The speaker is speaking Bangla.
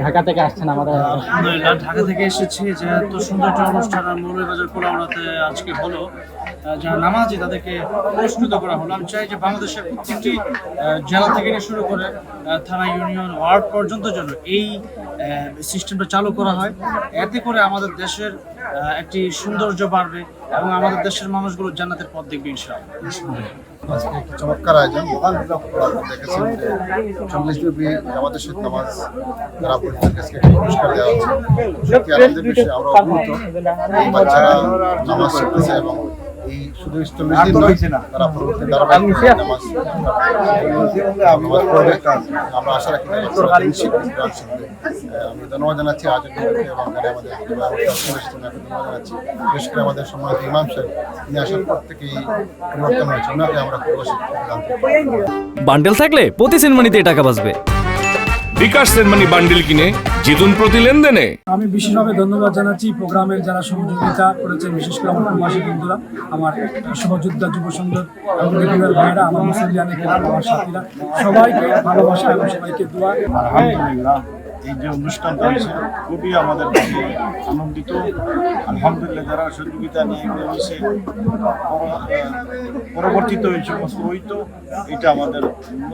ঢাকা থেকে আসছেন আমাদের? আলহামদুলিল্লাহ, ঢাকা থেকে এসেছি। যে এত সুন্দর একটা অনুষ্ঠান মৌলভীবাজার পোলাওড়াতে আজকে হলো, যারা নামাজি তাদেরকে পুরস্কৃত করা হলো। আমি চাই যে বাংলাদেশের প্রত্যেকটি জেলা থেকে নিয়ে শুরু করে থানা, ইউনিয়ন, ওয়ার্ড পর্যন্ত যেন এই সিস্টেমটা চালু করা হয়। এতে করে আমাদের দেশের একটি সৌন্দর্য বাড়বে এবং আমাদের দেশের মানুষগুলো জান্নাতের পথ দেখবে ইনশাআল্লাহ। আজকে একটি চমৎকার আয়োজন। দেখেছেন যে 40 ব্যাপী আমাদের শীত নামাজ যারা পরীক্ষার্থীকে একটি পুরস্কার দেওয়া হচ্ছে। সত্যি আনন্দের বিষয়, আমরা অভিভূত। এই বাচ্চারা নামাজ শিখতেছে এবং এই শুধু 40 দিন নয়, তারা পরবর্তী ধারাবাহিক নামাজ পড়বে। আমরা আশা রাখি কোরআন শিখবে। আমি ধন্যবাদ জানাচ্ছি আয়োজন কমিটিকে এবং আমাদের ধন্যবাদ জানাচ্ছি। বিশেষ করে আমাদের সম্মানিত ইমাম সাহেব, তিনি আসার পর থেকেই পরিবর্তন হয়েছে, ওনাকে আমরা বান্ডেল থাকলে প্রতি সেনমানিতে টাকা বাঁচবে। বিকাশ সেনমানি বান্ডেল কিনে জিতুন প্রতি লেনদেনে। আমি বিশেষভাবে ধন্যবাদ জানাচ্ছি প্রোগ্রামের যারা সহযোগিতা করেছেন, বিশেষ করে আমার প্রবাসী বন্ধুরা, আমার সহযোদ্ধা যুব সংঘ এবং রেগুলার ভাইরা, আমার মুসলিয়ানি ক্লাব, আমার সাথীরা, সবাইকে ভালোবাসা এবং সবাইকে দোয়া। আলহামদুলিল্লাহ, এই যে অনুষ্ঠানটা হয়েছে খুবই আমাদের কাছে আনন্দিত। আলহামদুলিল্লাহ, যারা সহযোগিতা নিয়ে হয়েছে, পরবর্তীতে ওই সমস্ত হইতো, এটা আমাদের জন্য